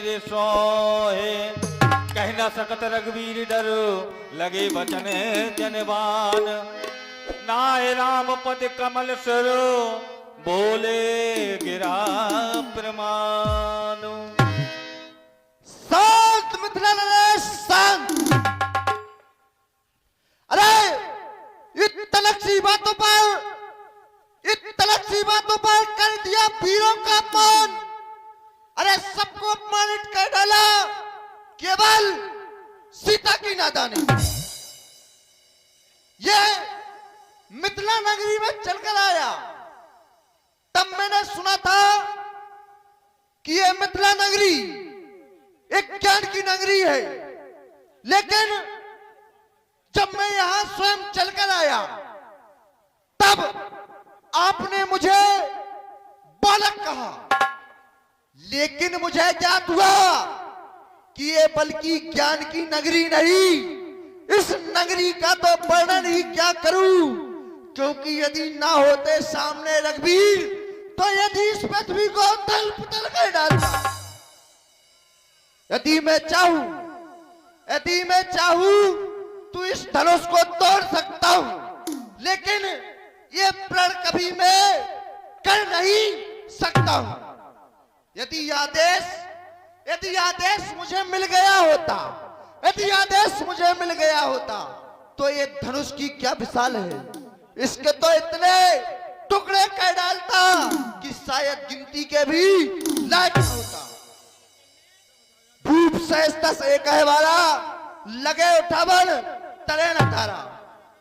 रे सोहे, कह न सकत रघुवीर डर, लगे बचन जनवान। नाय राम पद कमल सर, बोले गिरा प्रमाण। शांत मिथिला नरेश शांत। अरे इतलक सी बातों पर कर दिया वीरों का अपमान। अरे सबको अपमानित कर डाला केवल सीता की नादानी। ये मिथिला नगरी में चलकर आया, तब मैंने सुना था कि ये मिथिला नगरी एक ज्ञान की नगरी है, लेकिन जब मैं यहां स्वयं चलकर आया तब आपने मुझे बालक कहा, लेकिन मुझे ज्ञात हुआ कि ये बल्कि ज्ञान की नगरी नहीं। इस नगरी का तो वर्णन ही क्या करूं, क्योंकि यदि ना होते सामने रघुवीर तो यदि इस पृथ्वी को तल पतल कर डालता। यदि मैं चाहूं तो इस धनुष को तोड़ सकता हूं, लेकिन ये प्रण कभी मैं कर नहीं सकता हूं। यदि आदेश मुझे मिल गया होता, तो ये धनुष की क्या विशाल है, इसके तो इतने टुकड़े कर डालता कि शायद गिनती के भी लायक न होता। भूप सहस्ता से कहवारा, लगे उठावन तरे न तारा।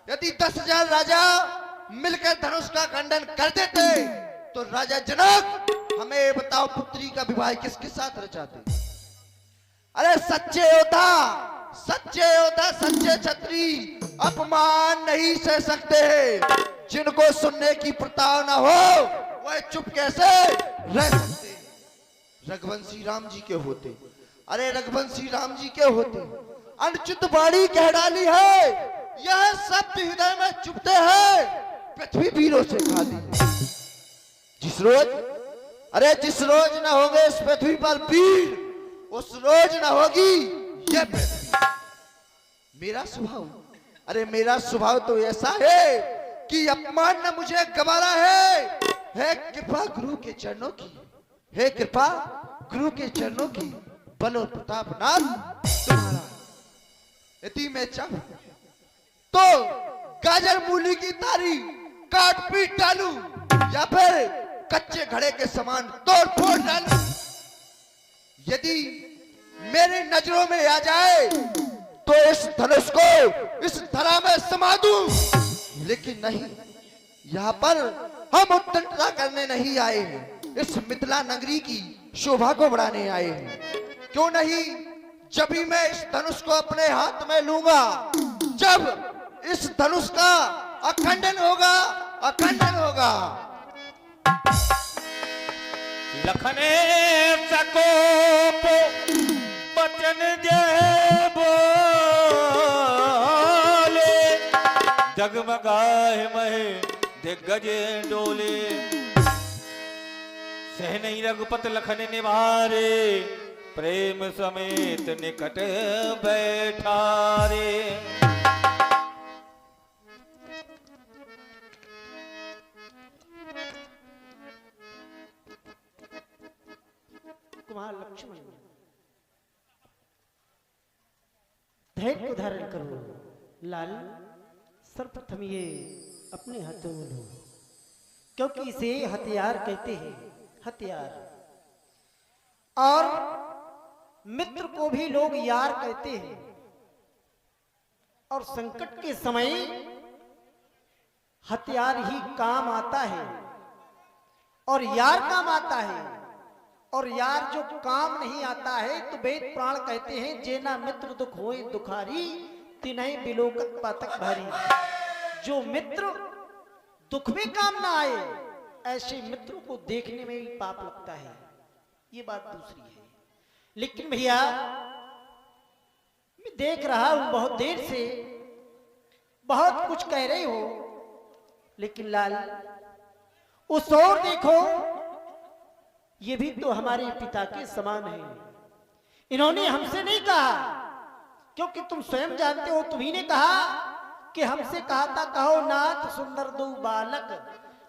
यदि 10,000 राजा मिलकर धनुष का खंडन कर देते तो राजा जनक हमें बताओ पुत्री का विवाह किसके साथ रचाते। अरे सच्चे योद्धा, सच्चे छत्री अपमान नहीं सह सकते हैं। जिनको सुनने की प्रताप ना हो वह चुप कैसे रह सकते। रघुवंशी राम जी के होते, अरे रघुवंशी राम जी के होते अनुचित वाणी कह डाली है, यह शब्द हृदय में चुभते हैं, पृथ्वी वीरों से खाली। जिस रोज न होंगे इस पृथ्वी पर वीर, उस रोज न होगी यह पृथ्वी। मेरा स्वभाव तो ऐसा है कि अपमान न मुझे गवारा है कृपा गुरु के चरणों की, बल और प्रताप नाथ तुम्हारा। यदि मैं चाहूं तो गाजर मूली की तारी काट पीट डालूं, या फिर कच्चे घड़े के समान तोड़ फोड़ डालूं। यदि मेरी नजरों में आ जाए तो इस धनुष को इस धरा में समा दूं, लेकिन नहीं, यहाँ पर हम उत्तंत्रता करने नहीं आए हैं, इस मिथिला नगरी की शोभा को बढ़ाने आए हैं। क्यों नहीं, जब भी मैं इस धनुष को अपने हाथ में लूंगा, जब इस धनुष का अखंडन होगा। लखने सकोप बचन जय बोले, जगमगाए महे दिग्गज डोले। सह नहीं रघुपत लखन निवारे, प्रेम समेत निकट बैठा रे। कुमार लक्ष्मण धैर्य को धारण करो। लाल, सर्वप्रथम ये अपने हाथों में लो, क्योंकि इसे हथियार कहते हैं, हथियार। और मित्र को भी लोग यार कहते हैं, और संकट के समय हथियार ही काम आता है और यार काम आता है। और यार जो काम नहीं आता है तो वेद प्राण कहते हैं, जेना मित्र दुख होए दुखारी, तिन्हीं बिलोकत पातक भारी। जो मित्र दुख में काम ना आए, ऐसे मित्रों को देखने में भी पाप लगता है। ये बात दूसरी है। लेकिन भैया, मैं देख रहा हूं बहुत देर से बहुत कुछ कह रहे हो, लेकिन लाल उस ओर देखो, ये भी तो हमारे पिता के समान है। इन्होंने हमसे नहीं कहा, क्योंकि तुम स्वयं जानते हो, तुम्ही ने कहा कि हमसे कहा था कहो नाथ सुंदर दो बालक,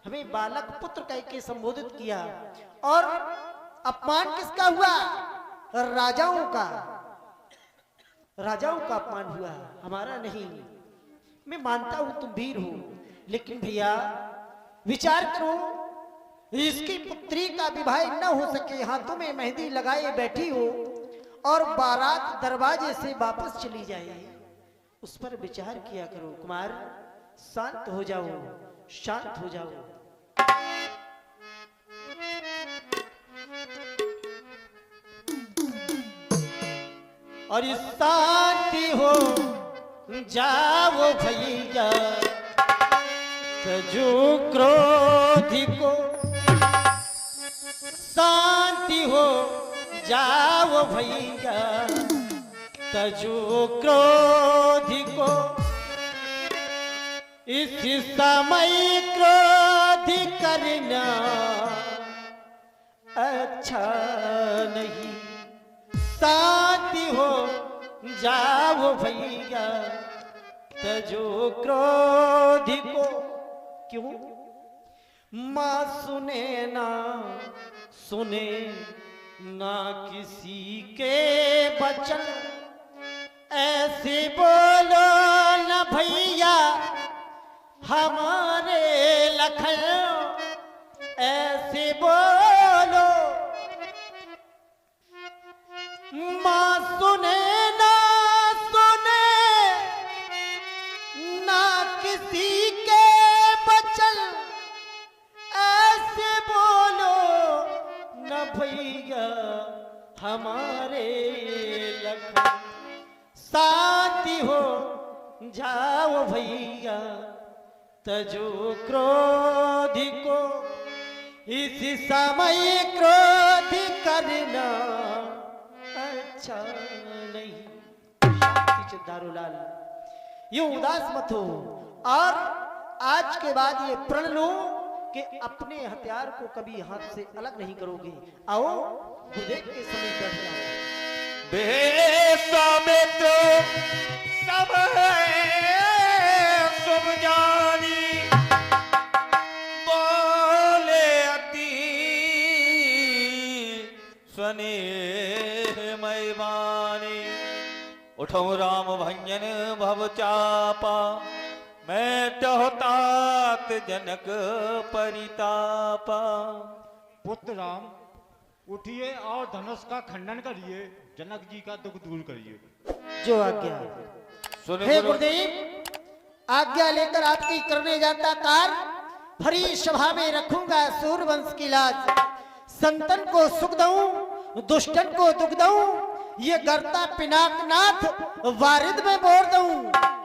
हमें बालक पुत्र कह के संबोधित किया। और अपमान किसका हुआ? राजाओं का, राजाओं का अपमान हुआ, हमारा नहीं। मैं मानता हूं तुम वीर हो, लेकिन भैया विचार करो, इसकी पुत्री का विवाह न हो सके, हाथों में मेहंदी लगाए बैठी हो और बारात दरवाजे से वापस चली जाए, उस पर विचार किया करो। कुमार शांत हो जाओ, शांत हो जाओ। और शांति हो जाओ भैया, तजो क्रोधी को शांति हो जाओ भैया, तजो क्रोधी को इस समय क्रोधी करना अच्छा नहीं। शांति हो जाओ भैया, तजो क्रोधी को। क्यों? मां सुने ना सुने ना किसी के वचन, ऐसे बोलो न भैया हमारे लखन, ऐसे बोलो। मां सुने ना किसी के वचन, ऐसे बोलो न भैया हमारे लखन। शांति हो जाओ भैया, तजो क्रोधी को इस समय क्रोधी करना अच्छा नहीं। शांति दारूलाल, ये उदास मत हो, और आज के बाद ये प्रण लो कि अपने हथियार को कभी हाथ से अलग नहीं करोगे। आओ गुरुदेव के समीप बैठ जाओ। बेसमित सब शुभ जानी, बोले अति स्नेह मैवानी। उठो राम भंजन भव चापा, मैं तात जनक परितापा। पुत्र राम उठिए और धनुष का खंडन करिए, जनक जी का दुख दूर करिए। जो आज्ञा। सुने हे गुरुदेव, आज्ञा लेकर आपकी करने जाता कार, भरी सभा में रखूंगा सूर्यवंश की लाज। संतन को सुख दूं, दुष्टन को दुख दूं, ये गर्ता पिनाकनाथ वारिद में बोर दूं।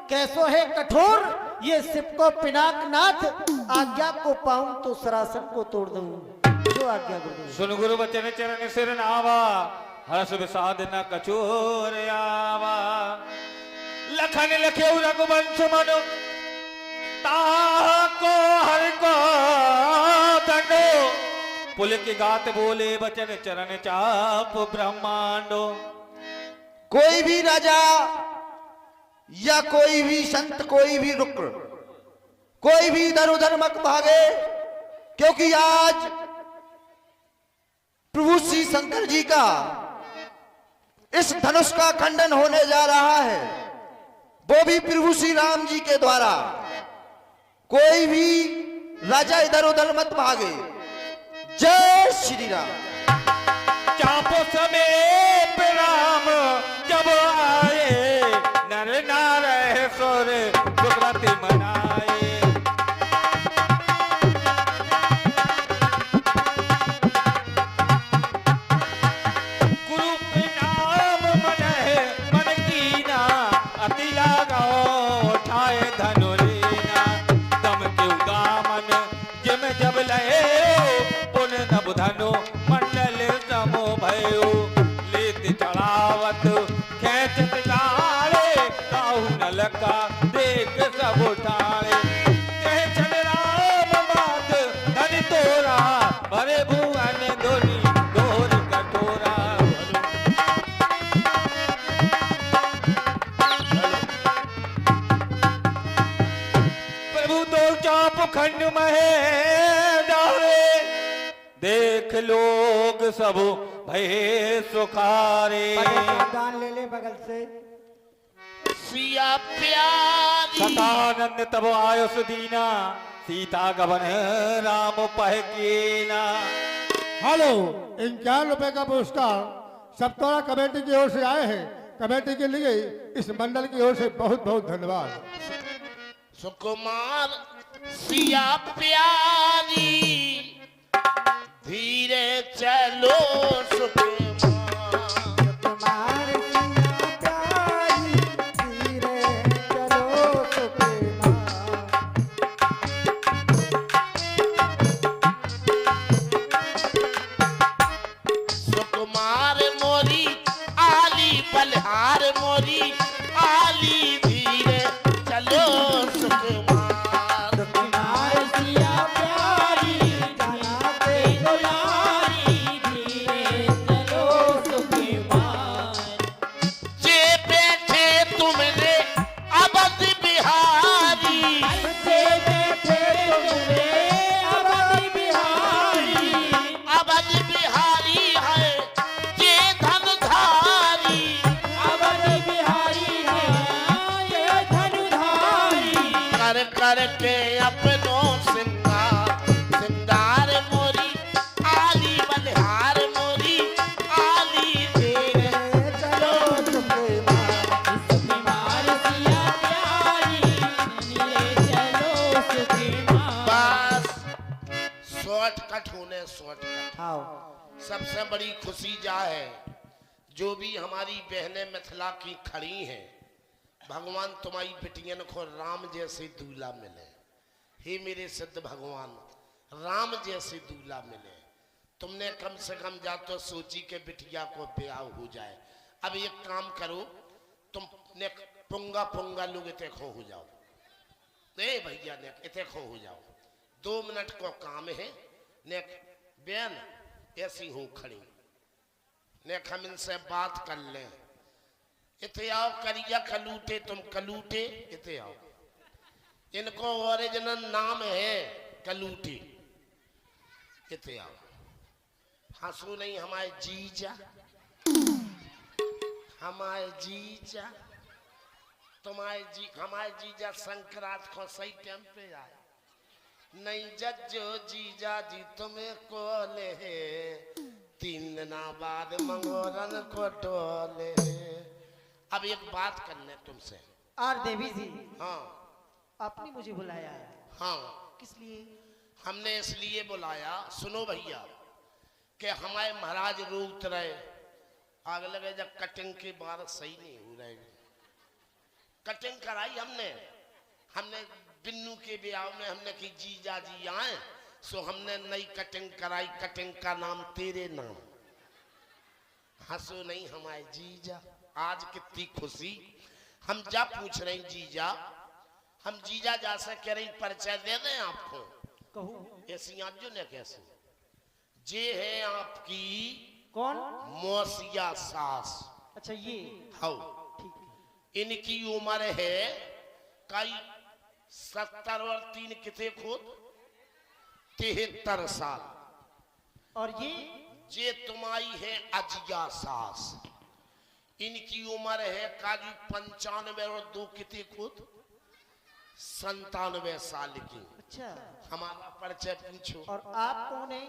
कैसो है कठोर ये शिव को पिनाकनाथ, आज्ञा को पाऊं तो सरासन को तोड़ दूं। जो आज्ञा गुरुदेव। सुन गुरु बचन चरण सिर नावा, हर्ष विषाद न कछोर आवा। लखन लखे रघुवंश मनु, ताको हर को दंडो। पुल की गात बोले बचन चरण चाप ब्रह्मांडो। कोई भी राजा या कोई भी संत, कोई भी रुक्र, कोई भी इधर उधर मत भागे, क्योंकि आज प्रभु श्री शंकर जी का इस धनुष का खंडन होने जा रहा है, वो भी प्रभु श्री राम जी के द्वारा। कोई भी राजा इधर उधर मत भागे। जय श्री राम। चापो समेत राम जब आए, नर नार सुर सुकृति मनाए। गुरु प्रणाम मन है मन कीना, अति लगाओ उठाए धनुरीना। दम के उदामन जिम जब लहे, पुन नभ धनु मंडल समो भयो। लेत चढ़ावत खेचत गाड़े, काहू न लगा देख सब उठाड़े। कह चल राम मात धन तोरा, भरे भुवन धोनी घोर कठोरा। महे डारे, देख लोग सब भये सुखारे। दान ले ले बगल से। सिया प्यारी सतानंद तब आयुष दीना, सीता गबन राम पह कीना। हेलो, 51 रुपए का पुरस्कार सप्ताह कमेटी की ओर से आए हैं। कमेटी के लिए इस मंडल की ओर से बहुत बहुत धन्यवाद। सुकुमार सिया प्यारी, धीरे चलो सुकुमार। तुम्हारे सिया प्यारी, धीरे चलो सुकुमार। सुकुमार मोरी आली बलहार मोरी आली, धीरे चलो सुकुमार। तुम्हारे सिया प्यारी, जनाते दुलारी, धीरे चलो सुकुमार। जे बैठे तुमने अवध बिहारी, से बैठे तुमरे अवधि बिहारी। अवध बिहारी है ये धनधारी। अवधि बिहारी है ये धनुधारी। कर कर के अपनों सिंगार, सिंगार मोरी आली बलिहार मोरी आली, धीरे चलो सुकुमार। सुकुमार सिया प्यारी, धीरे चलो सुकुमार। बस शॉर्टकट होने शॉर्टकट। आओ। सबसे बड़ी खुशी जा है जो भी हमारी बहनें मिथिला की खड़ी हैं, भगवान तुम्हारी बेटियन को राम जैसे दूल्हा मिले। हे मेरे सिद्ध भगवान, राम जैसे दूल्हा मिले। तुमने कम से कम जा तो सोची के बिटिया को ब्याह हो जाए। अब एक काम करो, तुमने पुंगा पुंगा लोग इतने खो हो जाओ। नहीं भैया ने इतने खो हो जाओ, 2 मिनट को काम है। ने बहन ऐसी हूँ खड़ी, ने हम इनसे बात कर लें। इते आओ करिया कलूटे, तुम कलूटे इते आओ। इनको ओरिजिनल नाम है कलूटे, इते आओ। हंसू नहीं हमारे जीजा, हमारे जीजा, हमारे जीजा संक्रांत को सही टाइम पे आए। नहीं जज्जो जीजा जी तुम्हें कोले है, 3 दिना बाद मंगोरन को टोले है। अब एक बात करने तुमसे। और देवी जी, हाँ आपने मुझे बुलाया है, हाँ, किस लिए? हमने इसलिए बुलाया, सुनो भैया, कि हमारे महाराज रोक रहे। आग लगे जब कटिंग की बात सही नहीं हो रही। कटिंग कराई हमने बिन्नू के ब्याह में हमने की जीजा जी आए, सो हमने नई कटिंग कराई। कटिंग का नाम तेरे नाम। हंसो नहीं हमारे जीजा, आज कितनी खुशी। हम जा पूछ रहे जीजा, हम जीजा जा से कह रही परिचय दे दें आपको। कहूँ ऐसी आज जो ने कैसे जे है आपकी कौन? मौसिया सास। अच्छा ये हाउ ठीक है। इनकी उम्र है कई 70 और 3 कितने खुद 73 साल। और ये तुम्हारी है अजिया सास। इनकी उम्र है काजी 95 और 2 कितने खुद 97 साल की। अच्छा, हमारा परिचय पूछो। और आप कौन है?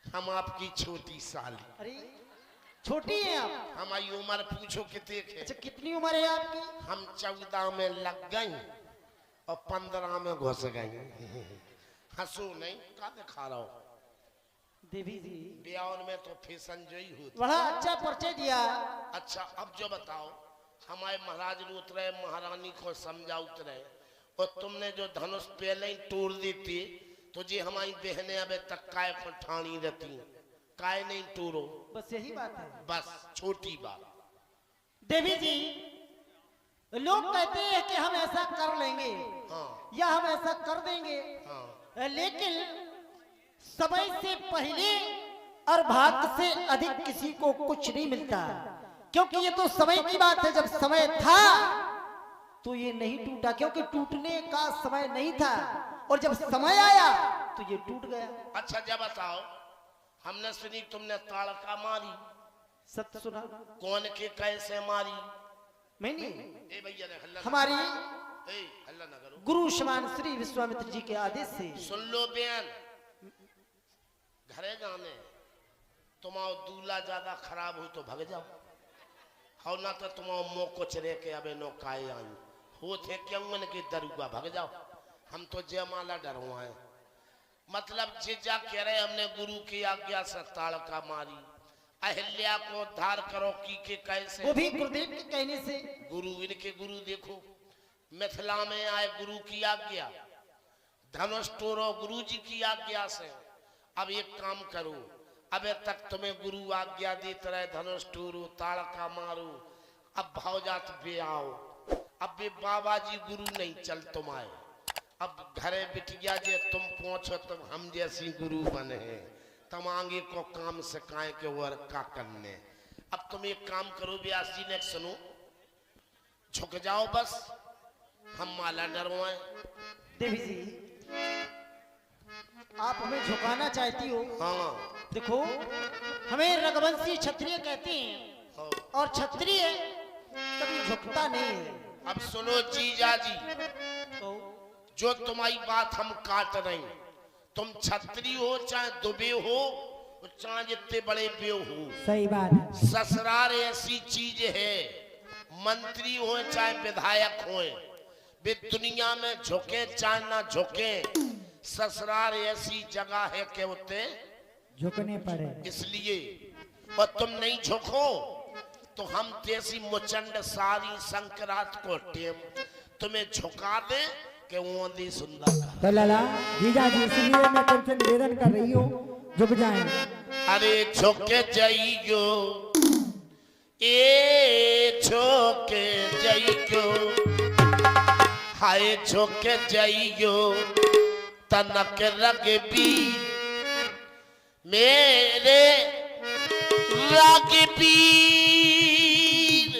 हम आपकी छोटी साली। अरे छोटी है आप? हमारी उम्र पूछो कितने है। अच्छा, कितनी उम्र है आपकी? हम 14 में लग गई और 15 में घुस गई। हंसो नहीं, क्या दिखा रहा हो? देवी जी ब्याह में तो फैशन जो ही होती। बड़ा अच्छा परिचय दिया। अच्छा अब जो बताओ, हमारे महाराज रोत रहे, महारानी को समझा उतरे, और तुमने जो धनुष पहले ही तोड़ देती, तो जी हमारी बहनें अब तक काय को ठानी रहती, काय नहीं तोड़ो। बस यही बात है। बस छोटी बात। देवी जी, लोग कहते हैं कि हम ऐसा कर लेंगे हाँ या हम ऐसा कर देंगे, हाँ लेकिन समय से पहले और भाग्य से अधिक किसी को कुछ नहीं मिलता, क्योंकि ये तो समय की बात है। जब समय था तो ये नहीं टूटा, क्योंकि टूटने का समय नहीं था, और जब समय आया तो ये टूट गया। अच्छा जब बताओ, हमने सुनी तुमने ताड़का मारी, सत्य सुना? कौन के कैसे मारी? मैंने ए भैया ने हल्ला हमारी ए हल्ला ना करो। गुरु श्रीमान श्री विश्वामित्र जी के आदेश से। सुन लो बेन, घरे जाने तुम्हारा दूल्हा ज्यादा खराब हो तो भग जाओ, हो ना तो तुम्हारा मुंह कुछ रे के अबे नो काय आई हो थे क्यों के दरुआ भग जाओ। हम तो जयमाला डरवाए, मतलब जीजा कह रहे हमने गुरु की आज्ञा से ताड़का मारी, अहिल्या को उद्धार करो की के कैसे, वो भी गुरुदेव के कहने से। गुरु इनके गुरु देखो मिथिला में आए गुरु की आज्ञा, धनुष तोड़ो गुरु जी की आज्ञा से। अब एक काम करो, अबे तक तुम्हें गुरु आज्ञा देते रहे धनुष तोड़ो ताड़का मारो, अब भावजात बे आओ, अब बे बाबा जी गुरु नहीं चल तुम आए, अब घरे बिटिया जे तुम पहुंचो तुम हम जैसी गुरु बने हैं, तुम आगे को काम सिखाए के वो का करने। अब तुम एक काम करो व्यास जी ने सुनो, झुक जाओ बस, हम माला डरवाए। देवी जी आप हमें झुकाना चाहती हो? हाँ देखो, हमें रघुवंशी क्षत्रिय कहते हैं, हाँ। और क्षत्रिय कभी झुकता नहीं है। अब सुनो जीजा जी, तो जो तुम्हारी बात हम काट रहे हैं, तुम छत्री हो चाहे दुबे हो चाहे जितने बड़े बे हो, सही बात। ससुराल ऐसी चीज है, मंत्री हो चाहे विधायक हो, वे दुनिया में झुके चाहे ना झुके, ससुराल ऐसी जगह है कि उतने झुकने पड़े। इसलिए और तुम नहीं झुको तो हम तेसी मुचंड सारी संक्रांत को टेम तुम्हें झुका दे कि वो दी सुंदर। तो लाला जीजा जी इसलिए मैं तुमसे निवेदन कर रही हूँ झुक जाएं। अरे झुके जाइयो, ए झुके जाइयो, हाय झुके जाइयो, तनक रग भी मेरे रग पीर,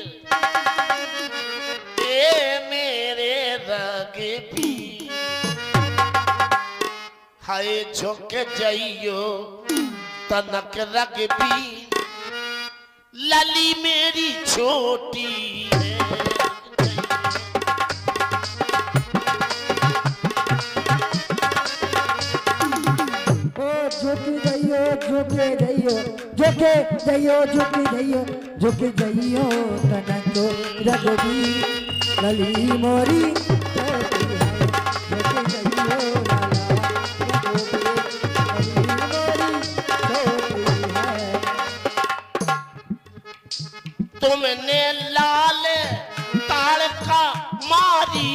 ए मेरे रग पीर, हाय झुक जाइयो तनक रग पीर, लली मेरी छोटी है। झुके जइयो झुके जइयो झुके जइयो झुके जइयो तनको रघुबी लली मोरी झुके जइयो लाला तुमने लाल ताड़का मारी,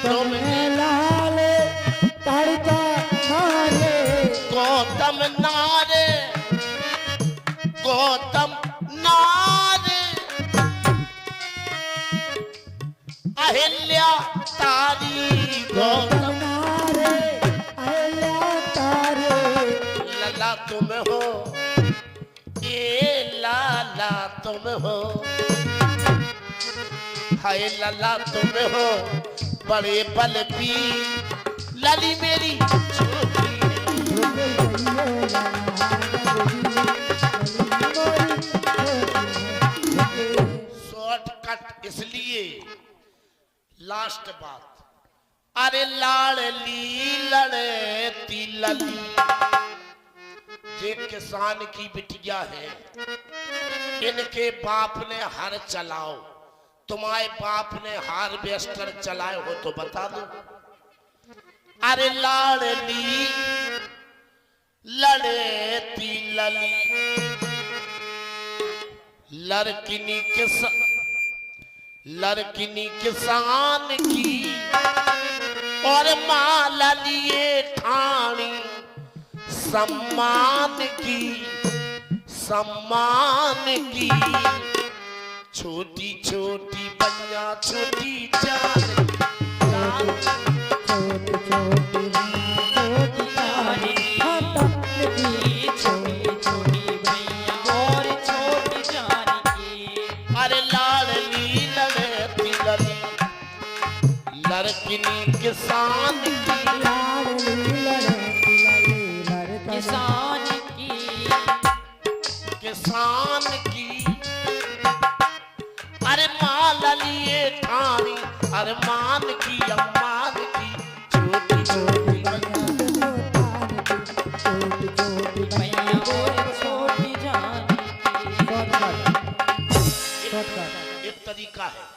तुमने लाल ताड़का मारे, गौतम नारे, गौतम नारे, अहिल्या तारी, गौतम नारे अहिल्या तारे, लला तुम हो, ए लाला तुम हो, हाय लला तुम हो, बड़े बल पी लली मेरी छोटी। शॉर्टकट इसलिए लास्ट बात, अरे लाड़ली लड़े ती लली, जे किसान की बिटिया है, इनके बाप ने हर चलाओ, तुम्हारे बाप ने हार्वेस्टर चलाए हो तो बता दो। अरे लाड़ली लड़े ती लली, लड़किनी किसान की, और माला लिए ठाणी सम्मान की, सम्मान की, छोटी छोटी बनिया छोटी जान, छोटी छोटी छोटी कहानी छोटी छोटी भैया और छोटी जान की। अरे लाड़ली लड़ती लली, किन्हीं किसान की लाडली लड़की लड़ी लड़का किसान की किसान की अरे माल लिए ठानी अरे मान की अम्मान की छोटी छोटी छोटी छोटी भैया और छोटी जान की शॉर्टकट एक तरीका है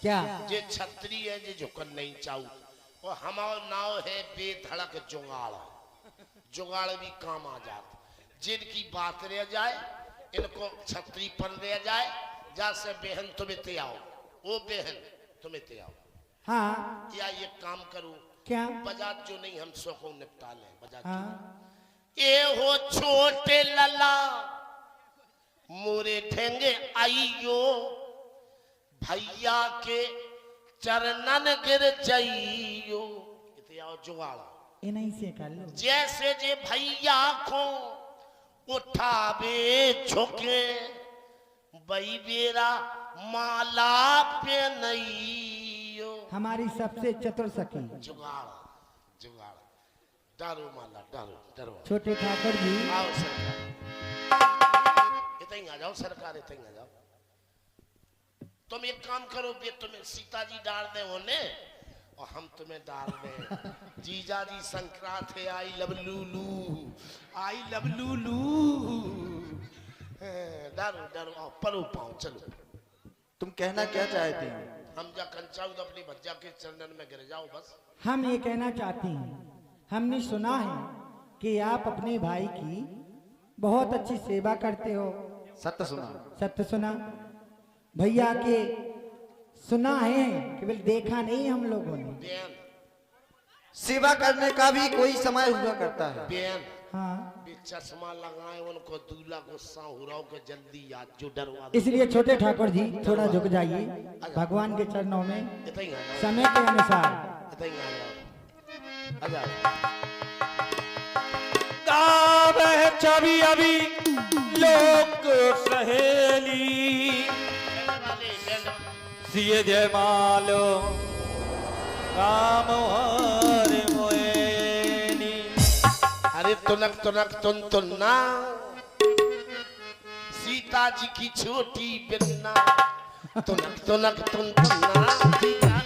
क्या जे छतरी है जे झुकन नहीं चाहू और हमारा नाव है बेधड़क जुगाड़ जुगाड़ भी काम आ जाता जिनकी बात रह जाए इनको छतरी पर रह जाए जैसे बहन तुम्हें ते आओ वो बहन तुम्हें ते आओ हाँ या ये काम करो क्या बजाज जो नहीं हम सौ को निपटा लें बजाज हाँ ये हो छोटे लला मोरे ठेंगे आइयो भैया के चरणन गिर जाइयो इते आओ जुगाड़ा इन्हीं से कर लो जैसे जे भैया को उठावे झुके बई बेरा माला पे नईयो हमारी सबसे चतुर सखी जुगाड़ जुगाड़ डारो माला डारो डरो छोटे ठाकुर जी आओ सरकार इतनी आ जाओ सरकार इतनी आ जाओ तुम एक काम करो बे तुम्हें सीता जी डाल दे होने और हम तुम्हें डाल दें जीजा जी संक्रांत है आई लव लूलू डारो डारो आओ परो पाओ चलो तुम कहना क्या चाहती हो हम जा कंचाऊ तो अपनी भज्जा के चरणन में गिर जाओ बस हम ये कहना चाहते हैं हमने सुना है कि आप अपने भाई की बहुत अच्छी सेवा करते हो सत्य सुना सत्य सुना भैया के सुना है केवल देखा नहीं हम लोगों ने बेन सेवा करने का भी कोई समय हुआ करता है बेन हाँ भी चश्मा लगाए उनको दूल्हा गुस्सा हो रहा हो के जल्दी याद जो डरवा दो इसलिए छोटे ठाकुर जी थोड़ा झुक जाइए भगवान के चरणों में इतना ही आ जाओ समय के अनुसार इतना ही आ जाओ आ जाओ गावे छवि अभी लोक सहेली सिए जय मालो काम हर मोएनी अरे तुनक तुनक तुन तुन्ना सीता जी की छोटी बिन्ना तुनक तुनक तुन तुन्ना सीता